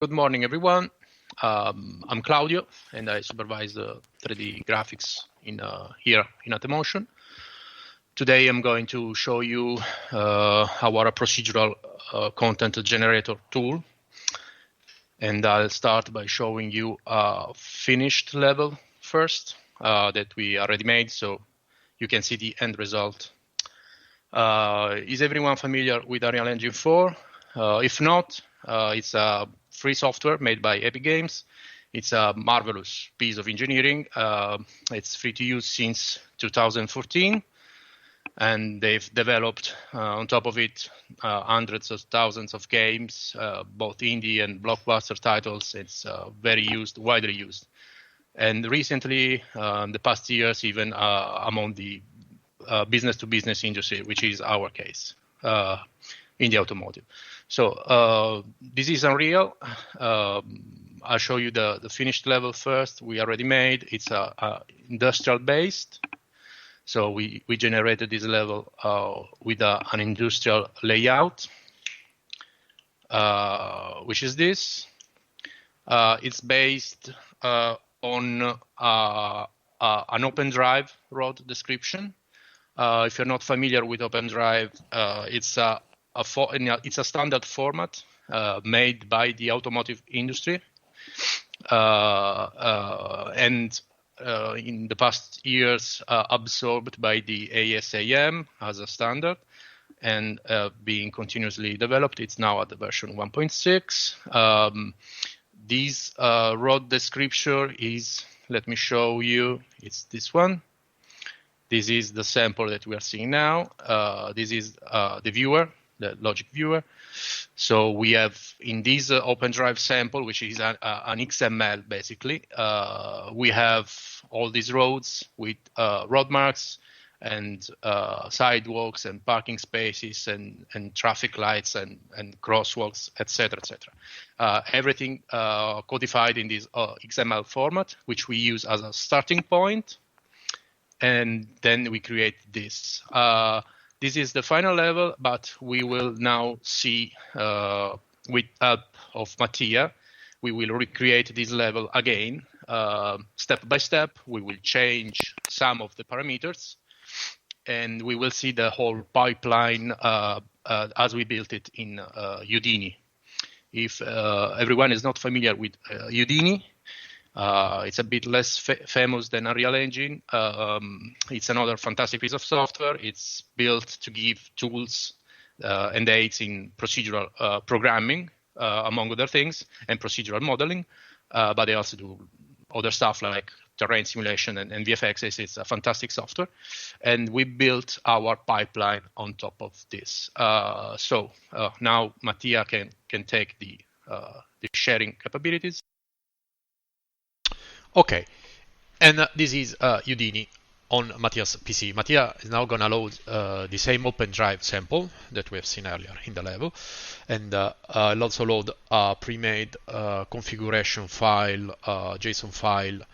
Good morning, everyone. I'm Claudio, and I supervise the 3D graphics here in AnteMotion. Today, I'm going to show you our procedural content generator tool. And I'll start by showing you a finished level first that we already made, so you can see the end result. Is everyone familiar with Unreal Engine 4? If not, it's a free software made by Epic Games. It's a marvelous piece of engineering. It's free to use since 2014, and they've developed on top of it hundreds of thousands of games, both indie and blockbuster titles. It's widely used, and recently, in the past years, even among the business-to-business industry, which is our case in the automotive. So this is Unreal. I'll show you the finished level first. We already made. It's industrial based. So we generated this level with an industrial layout, which is this. It's based on an OpenDrive road description. If you're not familiar with OpenDrive, it's a standard format made by the automotive industry, and in the past years absorbed by the ASAM as a standard, and being continuously developed. It's now at the version 1.6. This road description is, let me show you, it's this one. This is the sample that we are seeing now. This is the viewer, the logic viewer. So we have in this OpenDrive sample, which is an XML basically, we have all these roads with road marks and sidewalks and parking spaces and traffic lights and crosswalks, etc., etc. Everything codified in this XML format, which we use as a starting point. And then we create this. This is the final level, but we will now see with help of Mattia, we will recreate this level again, step by step. We will change some of the parameters, and we will see the whole pipeline as we built it in Houdini. If everyone is not familiar with Houdini, it's a bit less famous than Unreal Engine. It's another fantastic piece of software. It's built to give tools and aids in procedural programming, among other things, and procedural modeling. But they also do other stuff like terrain simulation and VFX. It's a fantastic software. And we built our pipeline on top of this. So now Mattia can take the sharing capabilities. Okay, and this is Houdini on Mattia's PC. Mattia is now going to load the same OpenDrive sample that we have seen earlier in the level, and I'll also load a pre-made configuration file, JSON file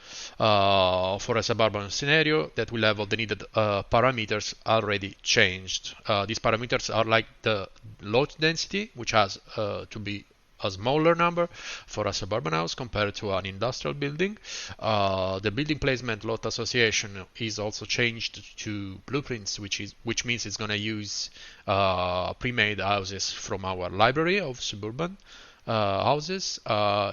for a suburban scenario that will have all the needed parameters already changed. These parameters are like the load density, which has to be a smaller number for a suburban house compared to an industrial building. The building placement lot association is also changed to blueprints, which means it's going to use pre-made houses from our library of suburban houses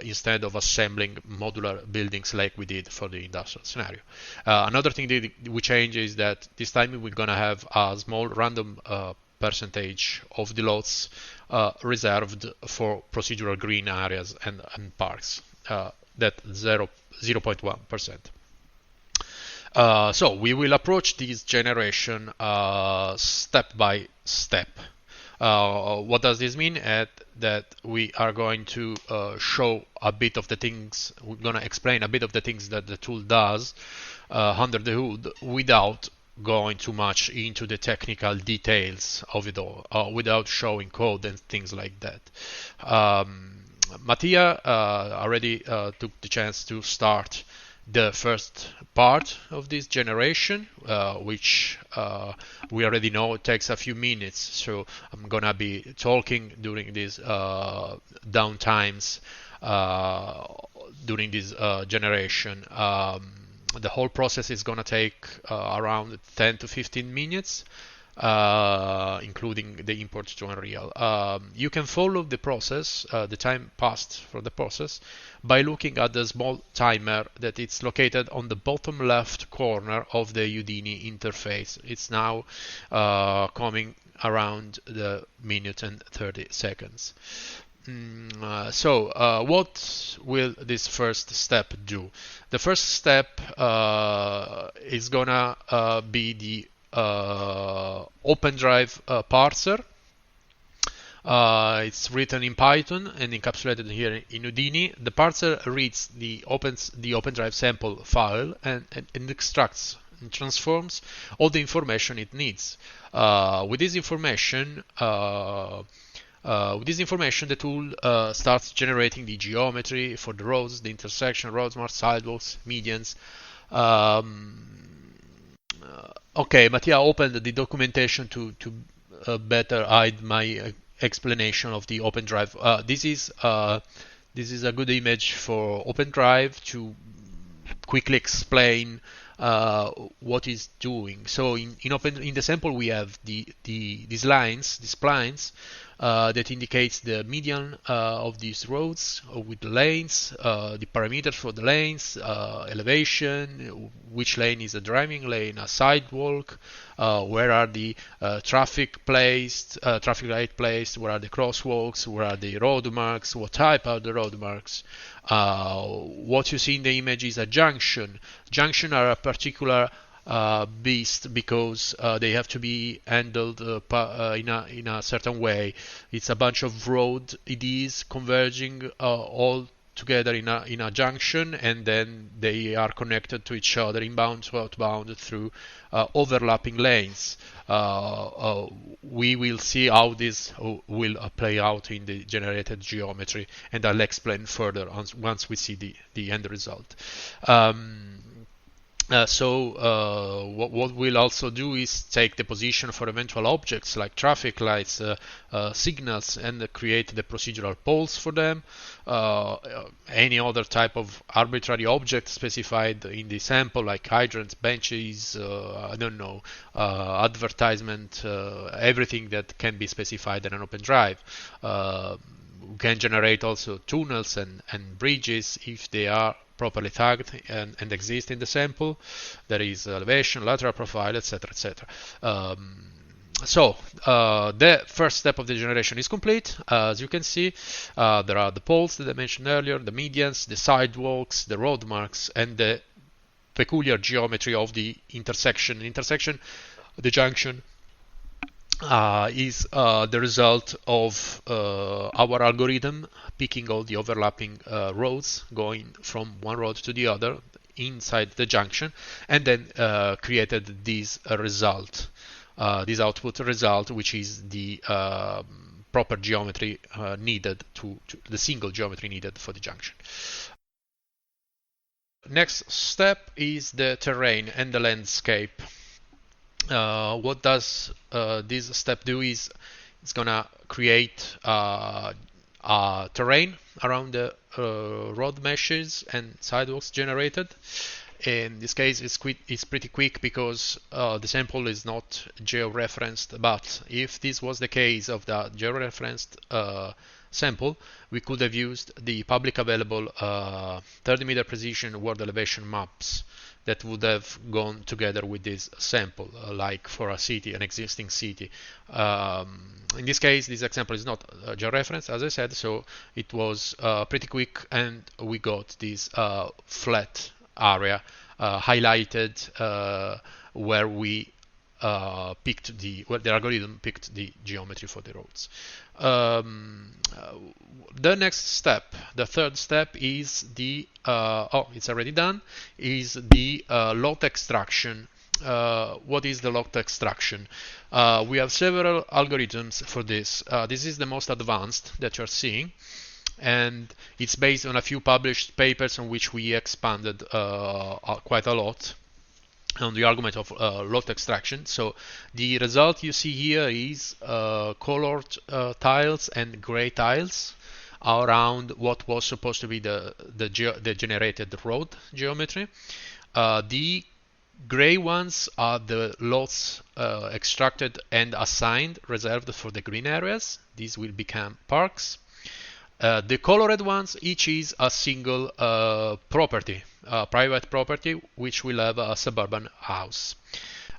instead of assembling modular buildings like we did for the industrial scenario. Another thing that we change is that this time we're going to have a small random percentage of the lots reserved for procedural green areas and parks, that 0.1%. So we will approach this generation step by step. What does this mean? That we are going to show a bit of the things, we're going to explain a bit of the things that the tool does under the hood without going too much into the technical details of it all, without showing code and things like that. Mattia already took the chance to start the first part of this generation, which we already know takes a few minutes. So I'm gonna be talking during these downtimes during this generation. The whole process is going to take around 10 to 15 minutes, including the import to Unreal. You can follow the process, the time passed for the process, by looking at the small timer that is located on the bottom left corner of the Houdini interface. It's now coming around the minute and 30 seconds. So what will this first step do? The first step is gonna be the OpenDrive parser. It's written in Python and encapsulated here in Houdini. The parser reads the OpenDrive sample file and extracts and transforms all the information it needs. With this information, the tool starts generating the geometry for the roads, the intersection, road marks, sidewalks, medians. Okay, Mattia opened the documentation to better hide my explanation of the OpenDrive. This is a good image for OpenDrive to quickly explain what it's doing. So in the sample we have these lines, these splines that indicates the median of these roads with the lanes, the parameters for the lanes, elevation, which lane is a driving lane, a sidewalk, where are the traffic light placed, where are the crosswalks, where are the road marks, what type are the road marks. What you see in the image is a junction. Junction are a particular beast because they have to be handled in a certain way. It's a bunch of road IDs converging all together in a junction, and then they are connected to each other inbound to outbound through overlapping lanes. We will see how this will play out in the generated geometry, and I'll explain further once we see the end result. What we'll also do is take the position for eventual objects like traffic lights, signals, and create the procedural poles for them. Any other type of arbitrary object specified in the sample, like hydrants, benches, advertisement, everything that can be specified in an OpenDrive. We can generate also tunnels and bridges if they are properly tagged and exist in the sample. There is elevation, lateral profile, etc., etc. The first step of the generation is complete. As you can see, there are the poles that I mentioned earlier, the medians, the sidewalks, the road marks, and the peculiar geometry of the intersection. The junction, is the result of our algorithm picking all the overlapping roads going from one road to the other inside the junction, and then created this result, this output result, which is the proper geometry needed to the single geometry needed for the junction. Next step is the terrain and the landscape. What does this step do is it's gonna create a terrain around the road meshes and sidewalks generated. In this case, it's pretty quick because the sample is not georeferenced, but if this was the case of the georeferenced sample, we could have used the public available 30-meter precision world elevation maps that would have gone together with this sample, like for a city, an existing city. In this case, this example is not georeferenced, as I said, so it was pretty quick, and we got this flat area highlighted where we where the algorithm picked the geometry for the roads. The next step, the third step, is the it's already done, is the lot extraction. What is the lot extraction? We have several algorithms for this. This is the most advanced that you're seeing, and it's based on a few published papers on which we expanded quite a lot on the argument of lot extraction. So the result you see here is colored tiles and gray tiles. around what was supposed to be the generated road geometry. The gray ones are the lots extracted and assigned, reserved for the green areas. These will become parks. The colored ones, each is a single property, private property, which will have a suburban house.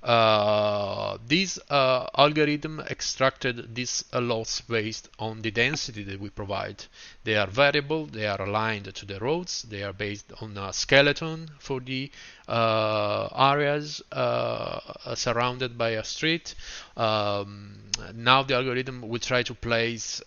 This algorithm extracted these lots based on the density that we provide. They are variable, they are aligned to the roads, they are based on a skeleton for the areas surrounded by a street. Now the algorithm will try to place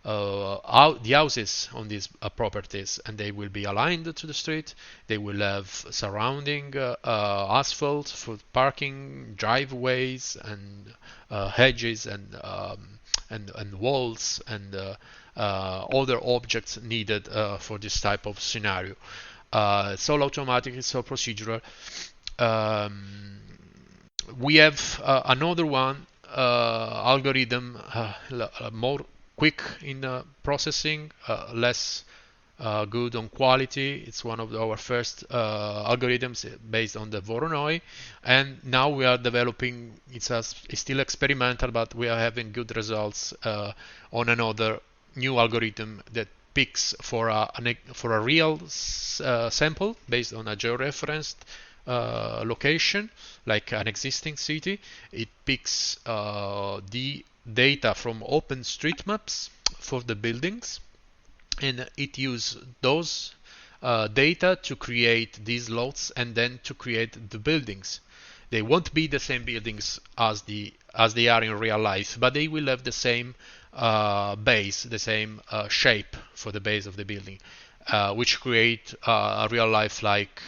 the houses on these properties, and they will be aligned to the street. They will have surrounding asphalt for parking, driveways, and hedges, and walls, and other objects needed for this type of scenario. It's all automatic, it's all procedural. We have another one algorithm, more quick in processing, less good on quality. It's one of our first algorithms based on the Voronoi, and now we are developing. It's still experimental, but we are having good results on another new algorithm that picks for a real sample based on a georeferenced location, like an existing city. It picks the data from OpenStreetMaps for the buildings, and it uses those data to create these lots and then to create the buildings. They won't be the same buildings as they are in real life, but they will have the same base, the same shape for the base of the building, which create a real life like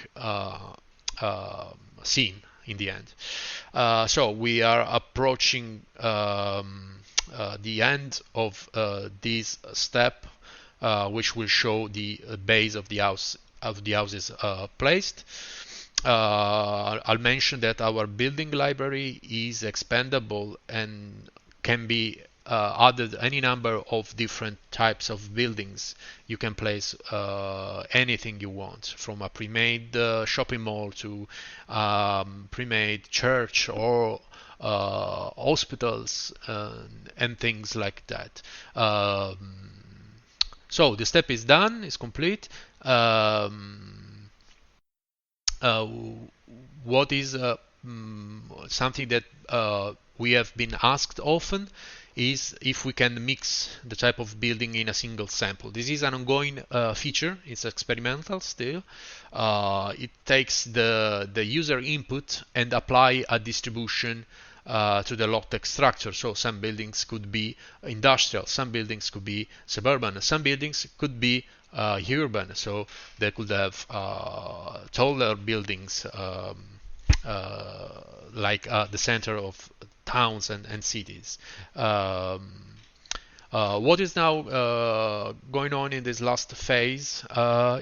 scene in the end. So we are approaching the end of this step, which will show the base of the houses placed. I'll mention that our building library is expandable and can be added any number of different types of buildings. You can place anything you want, from a pre-made shopping mall to pre-made church or hospitals and things like that. So the step is done, is complete. What is something that we have been asked often is if we can mix the type of building in a single sample. This is an ongoing feature. It's experimental still. It takes the user input and apply a distribution to the lot extractor. So some buildings could be industrial, some buildings could be suburban, some buildings could be urban. So they could have taller buildings like the center of towns and cities. What is now going on in this last phase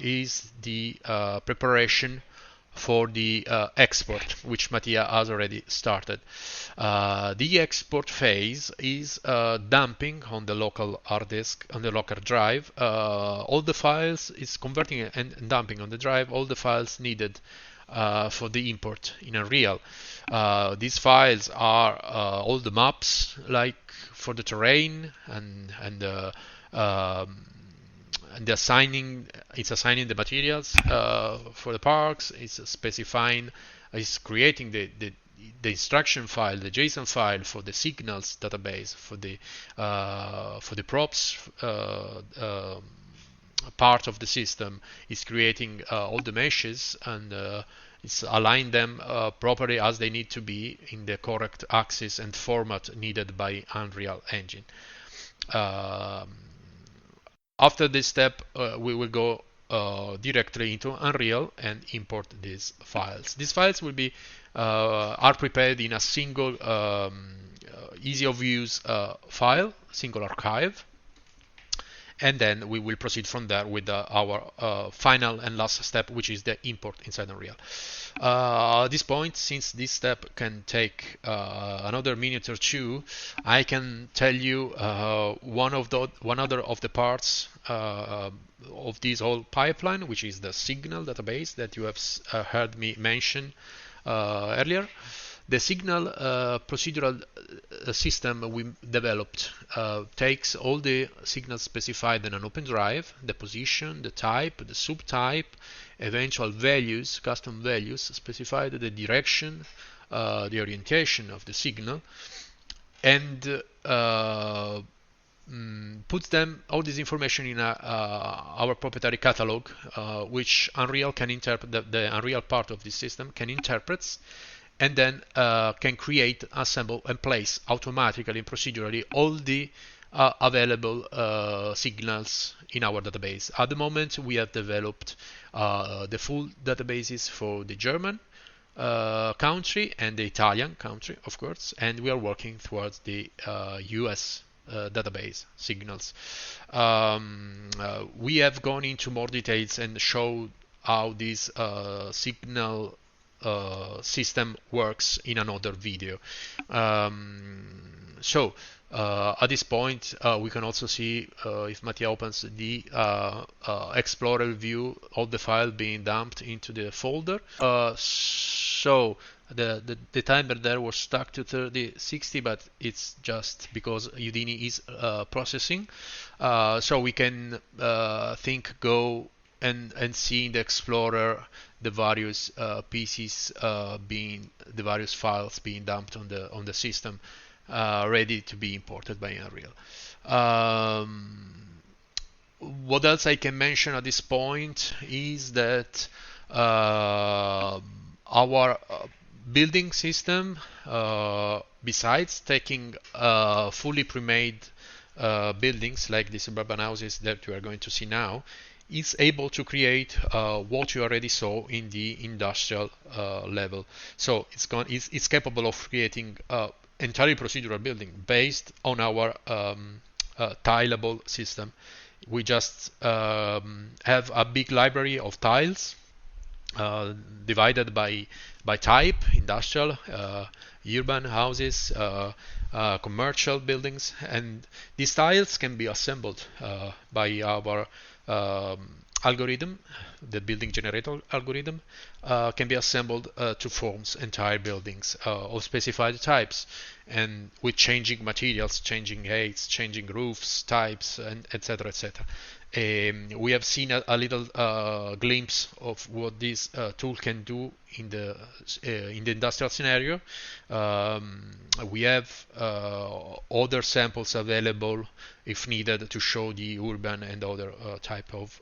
is the preparation for the export, which Mattia has already started. The export phase is dumping on the local hard disk, on the local drive. All the files is converting and dumping on the drive all the files needed for the import in Unreal. These files are all the maps, like for the terrain, and assigning the materials for the parks. It's specifying, it's creating the instruction file, the JSON file for the signals database, for the props part of the system. Is creating all the meshes and it's align them properly as they need to be in the correct axis and format needed by Unreal Engine. After this step, we will go directly into Unreal and import these files. These files will be are prepared in a single easy of use file, single archive, and then we will proceed from there with our final and last step, which is the import inside Unreal. At this point, since this step can take another minute or two, I can tell you one other of the parts of this whole pipeline, which is the signal database that you have heard me mention earlier. The signal procedural system we developed takes all the signals specified in an OpenDrive, the position, the type, the subtype, eventual values, custom values, specified the direction, the orientation of the signal, and puts them all this information in our proprietary catalog, which Unreal can interpret. The Unreal part of this system can interpret, and then can create, assemble, and place automatically and procedurally all the available signals in our database. At the moment, we have developed the full databases for the German country and the Italian country, of course, and we are working towards the US database signals. We have gone into more details and showed how this signal system works in another video. So at this point, we can also see if Mattia opens the Explorer view of the file being dumped into the folder. So the timer there was stuck to 3060, but it's just because Houdini is processing. So we can go and see in the Explorer the various pieces the various files being dumped on the system, ready to be imported by Unreal. What else I can mention at this point is that our building system, besides taking fully pre-made buildings like the suburban houses that we are going to see now, is able to create what you already saw in the industrial level. So it's capable of creating entirely procedural building based on our tileable system. We just have a big library of tiles divided by type: industrial, urban houses, commercial buildings, and these tiles can be assembled by our algorithm. The building generator algorithm can be assembled to form entire buildings of specified types, and with changing materials, changing heights, changing roofs types, and etc. etc. We have seen a little glimpse of what this tool can do in the industrial scenario. We have other samples available if needed to show the urban and other type of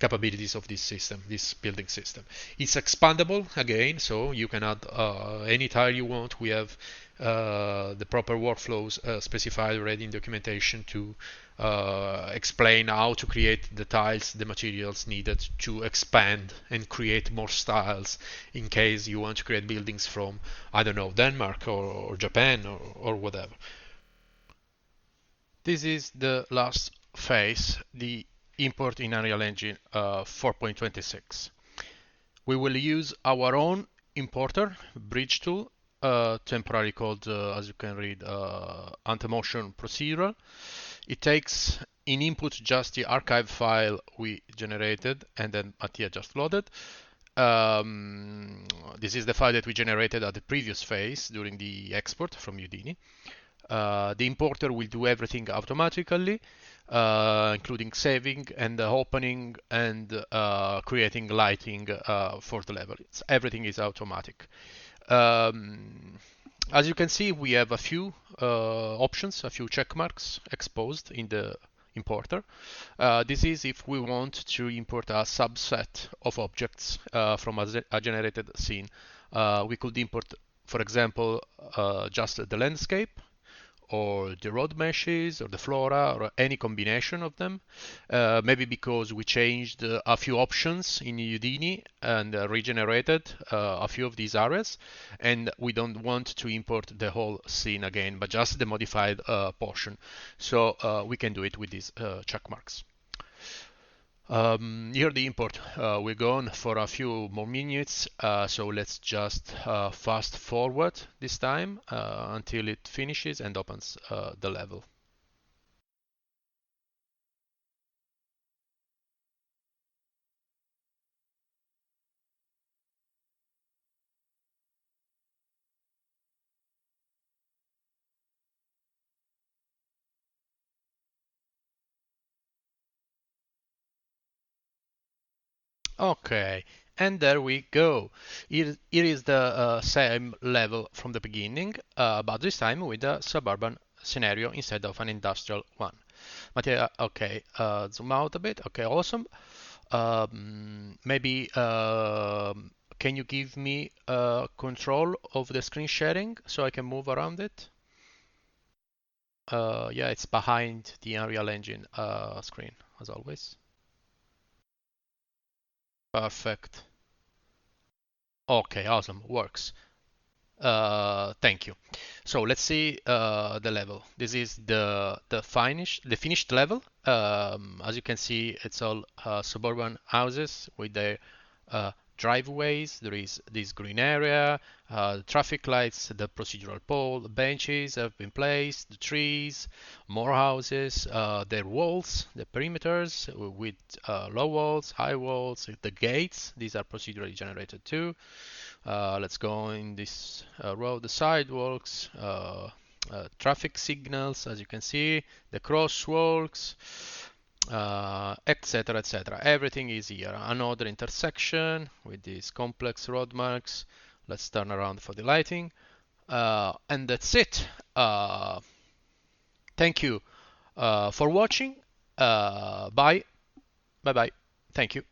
capabilities of this system, this building system. It's expandable again, so you can add any tile you want. We have the proper workflows specified already in documentation to explain how to create the tiles, the materials needed to expand and create more styles in case you want to create buildings from, I don't know, Denmark or Japan or whatever. This is the last phase, the import in Unreal Engine 4.26. We will use our own importer, bridge tool, temporarily called, as you can read, AnteMotion Procedural. It takes in input just the archive file we generated and then Mattia just loaded. This is the file that we generated at the previous phase during the export from Houdini. The importer will do everything automatically, including saving and opening and creating lighting for the level. Everything is automatic. As you can see, we have a few options, a few check marks exposed in the importer. This is if we want to import a subset of objects from a generated scene. We could import, for example, just the landscape, or the road meshes, or the flora, or any combination of them. Maybe because we changed a few options in Houdini and regenerated a few of these areas, and we don't want to import the whole scene again, but just the modified portion. So we can do it with these check marks. Here the import, we're going for a few more minutes, so let's just fast forward this time until it finishes and opens the level. Okay, and there we go. Here is the same level from the beginning, but this time with a suburban scenario instead of an industrial one. Mattia, okay, zoom out a bit. Okay, awesome. Maybe can you give me control of the screen sharing so I can move around it? Yeah, it's behind the Unreal Engine screen, as always. Perfect. Okay, awesome, works. Thank you. So let's see the level. This is the finished level. As you can see, it's all suburban houses with their driveways. There is this green area, traffic lights, the procedural pole, the benches have been placed, the trees, more houses, their walls, the perimeters with low walls, high walls, the gates. These are procedurally generated too. Let's go in this road, the sidewalks, traffic signals, as you can see, the crosswalks, etc., etc. Everything is here. Another intersection with these complex road marks. Let's turn around for the lighting. And that's it. Thank you for watching. Bye. Bye bye. Thank you.